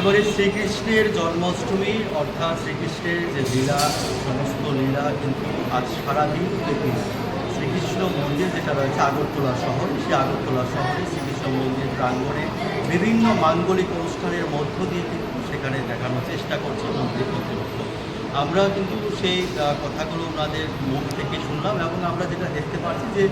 একেবারে শ্রীকৃষ্ণের জন্মাষ্টমী অর্থাৎ শ্রীকৃষ্ণের যে লীলা, সমস্ত লীলা কিন্তু আজ সারাদিন ব্যাপী শ্রীকৃষ্ণ মন্দির যেটা রয়েছে আগরতলা শহর, সেই আগরতলা শহরে শ্রীকৃষ্ণ মন্দির প্রাঙ্গণে বিভিন্ন মাঙ্গলিক অনুষ্ঠানের মধ্য দিয়ে কিন্তু সেখানে দেখানোর চেষ্টা করছে মন্দির কর্তৃপক্ষ। আমরা কিন্তু সেই কথাগুলো ওনাদের মুখ থেকে শুনলাম এবং আমরা যেটা দেখতে পাচ্ছি যে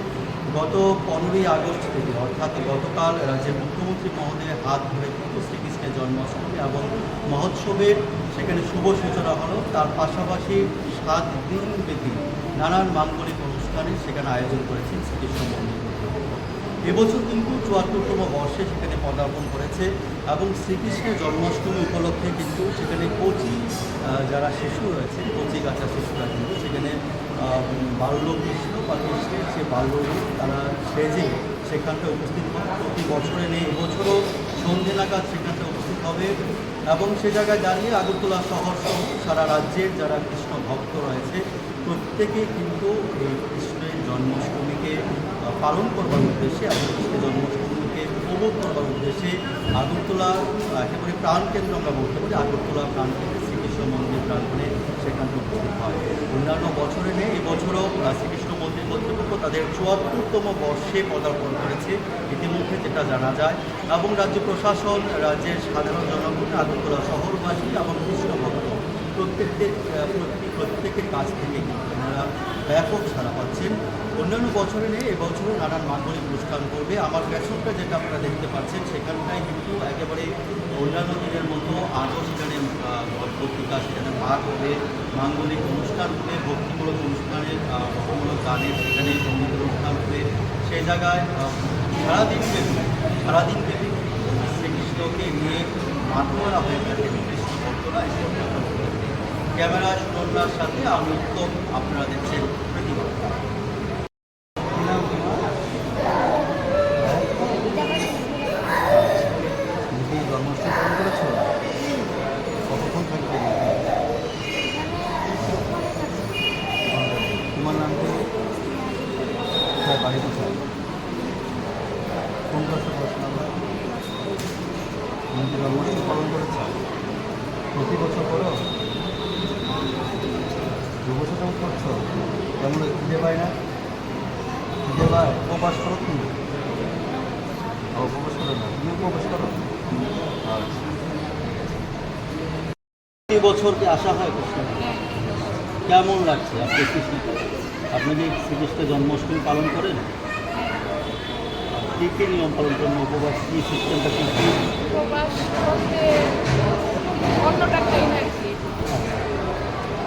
গত 15ই আগস্ট থেকে অর্থাৎ গতকাল রাজ্যের মুখ্যমন্ত্রী মহোদয়ের হাত ধরে কিন্তু শ্রীকৃষ্ণের জন্মাষ্টমী এবং মহোৎসবের সেখানে শুভ সূচনা হলো। তার পাশাপাশি 7 দিন ব্যাপী নানান মাঙ্গলিক অনুষ্ঠানে সেখানে আয়োজন করেছেন শ্রীকৃষ্ণ মন্দির কর্তৃপক্ষ। এবছর কিন্তু 74তম বর্ষে সেখানে পদার্পণ করেছে এবং শ্রীকৃষ্ণের জন্মাষ্টমী উপলক্ষে কিন্তু সেখানে কচি যারা শিশু রয়েছে, কচি গাছা শিশুরা কিন্তু সেখানে বাল্যকৃষ্ণ বা কৃষ্ণের সে বাল্যরূপ তারা সেজে সেখানটা উপস্থিত হবে। প্রতি বছরে নেই, এবছরও সন্ধে নাগাদ সেখানটা উপস্থিত হবে এবং সে জায়গায় দাঁড়িয়ে আগরতলা শহর সহ সারা রাজ্যের যারা কৃষ্ণ ভক্ত রয়েছে প্রত্যেকেই কিন্তু এই কৃষ্ণের জন্মাষ্টমীকে পালন করবার উদ্দেশ্যে এবং কৃষ্ণের জন্মাষ্টমীকে উপভোগ করবার উদ্দেশ্যে আগরতলা একেবারে প্রাণকেন্দ্র আমরা বলতে পারি, আগরতলা প্রাণকেন্দ্রে শ্রীকৃষ্ণ মন্দির প্রাঙ্গণে সেখানটা উপস্থিত হয়। অন্যান্য বছরে নেই, এবছরও শ্রীকৃষ্ণ মন্দির কর্তৃপক্ষ তাদের 74তম বর্ষে পদার্পণ করেছে ইতিমধ্যে যেটা জানা যায় এবং রাজ্য প্রশাসন, রাজ্যের সাধারণ জনগণ, আগরতলা শহরবাসী এবং কৃষ্ণ ভক্ত প্রত্যেকের কাছ থেকে আপনারা ব্যাপক সাড়া পাচ্ছেন। অন্যান্য বছরে নেই, এবছরও নানান মাঙ্গলিক অনুষ্ঠান করবে। আমার পেছনটা যেটা আপনারা দেখতে পাচ্ছেন সেখানটায় কিন্তু একেবারে অন্যান্য দিনের মতো আজও সেখানে পত্রিকা সেখানে ভাগ হবে, মাঙ্গলিক অনুষ্ঠান হবে, ভক্তিমূলক অনুষ্ঠানের ভক্তিমূলক গানের সেখানে সঙ্গীত অনুষ্ঠান হবে। সেই জায়গায় সারাদিন ব্যাপী শ্রীকৃষ্ণকে নিয়ে মাতোয়ারা হয়ে থাকে কৃষ্ণ ভক্তরা। ক্যামেরা সুনন্দার সাথে আমি উত্তম, আপনারা দেখছেন প্রতিবাদ। জন্মাষ্টমী পালন করেছ? কতক্ষণ থাকবে? তোমার নাম কি? কোথায় বাড়ি, কোথায়, কোন ক্লাসে পড়াশোনা? জন্মাষ্টমী পালন করেছ প্রতি বছর করো? 2 বছর কেমন করছো? কেমন খুঁজে পাই না? খুঁজে পায়? উপবাস করো তুমি? উপবাস করো না? তুমি উপবাস করো? আচ্ছা, এই বছর কি আসা হয় কৃষ্ণ? কেমন লাগছে আপনি কৃষ্ণ? আপনি কি শ্রীকৃষ্ণের জন্মাষ্টমী পালন করেন? কী কী নিয়ম পালন করেন? উপবাস কী সিস্টেমটা কী?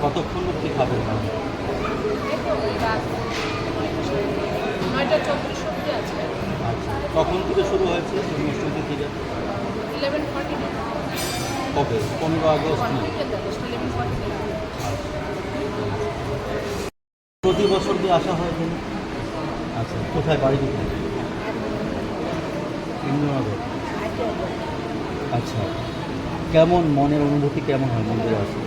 কতক্ষণ কি খাবেন? আচ্ছা, কখন থেকে শুরু হয়েছে জন্মাষ্টমী থেকে? কবে? 15 আগস্ট না? প্রতি বছর কি আসা হয়? আচ্ছা, কোথায় বাড়ি, কোথায়? ইন্দ্রনগর। আচ্ছা, কেমন মনের অনুভূতি কেমন হয় মন্দিরে আসে?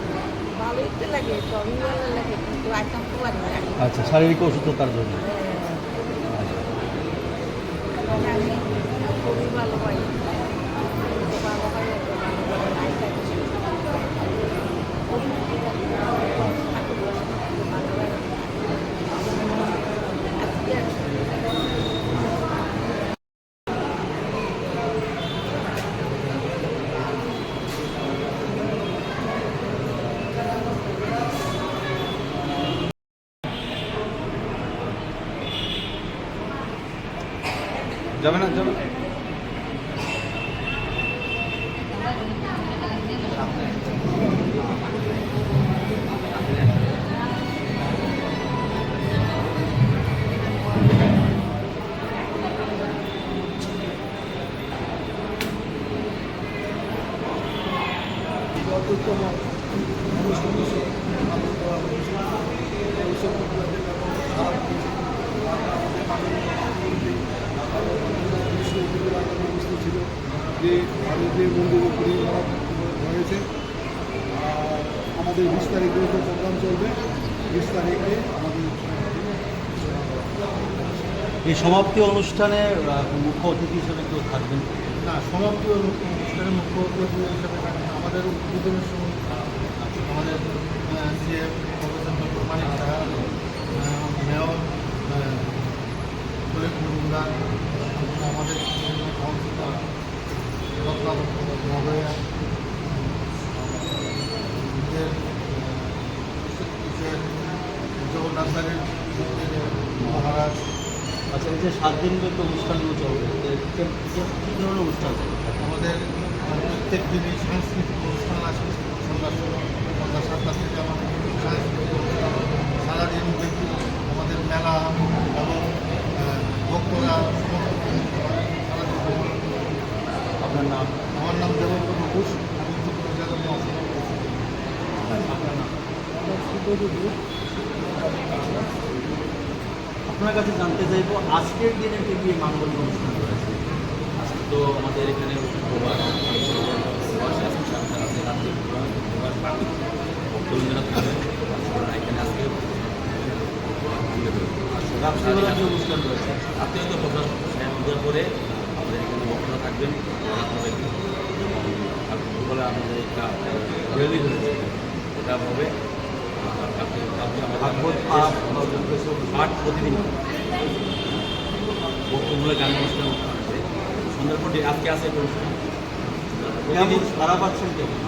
আচ্ছা, শারীরিক অসুস্থতার জন্য? যাবে না? যাবে ছিল যে ভারতের মন্দিরে পরিবার হয়েছে। আমাদের 20 তারিখে প্রোগ্রাম চলবে। 20 তারিখে আমাদের এই সমাপ্তি অনুষ্ঠানে মুখ্য অতিথি হিসেবে কেউ থাকবেন? না, সমাপ্তি অনুষ্ঠানে মুখ্য অতিথি হিসেবে আমাদের উদ্বোধনের সময় আমাদের CM professor doctor Manik Saha, mayor শরীফ মজুমদার, আমাদের কাউন্সিলর রত্নাব মহোদয়া, জগন্নাথ বাড়ির মহারাজ। আচ্ছা, এই যে 7 দিন ব্যাপী অনুষ্ঠানগুলো চলবে, কী ধরনের অনুষ্ঠান চলবে? আমাদের প্রত্যেক দিনই সাংস্কৃতিক অনুষ্ঠান আছে। সন্ধ্যা 7টা থেকে আমাদের সাংস্কৃতিক অনুষ্ঠান, সারাদিন ব্যাপী আমাদের মেলা এবং ভক্তরা সারাদিন আপনার নাম? আমার নাম দেবেন্দ্র ঘোষ, আমি উত্তর জেলার মহাসভা। আপনার নাম? আপনার কাছে জানতে চাইবো আজকের দিনে কি কি মাঙ্গলিক অনুষ্ঠান রয়েছে? আজকে তো আমাদের এখানে প্রবাস রবীন্দ্রনাথ ঠাকুর এখানে আজকে রাত্রিবেলা কি অনুষ্ঠান রয়েছে? আপনি হয়তো প্রধান পূজা করে আমাদের এখানে বক্তা থাকবেন বলে আমাদের একটা রেলি রয়েছে, এটা হবে ভাগবত পাঠ বা পাঠ প্রতিদিন বক্তব্য গান অনুষ্ঠান আছে। সন্ধ্যার পর আজকে আছে একটা অনুষ্ঠান, কেমন সারা পাচ্ছেন কেমন?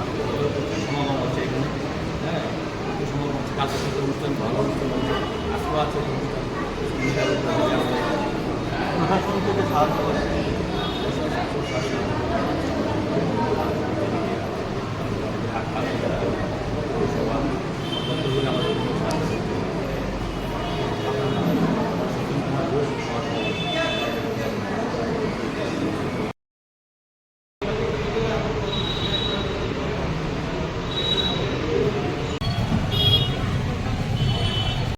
প্রচুর সমাগম হচ্ছে এখানে। হ্যাঁ, প্রচুর সমাগম হচ্ছে, কালকে সাথে অনুষ্ঠান ভালো অনুষ্ঠান হচ্ছে, আজকেও আছে অনুষ্ঠান। প্রশাসন থেকে সাহায্য করছে। আমাদের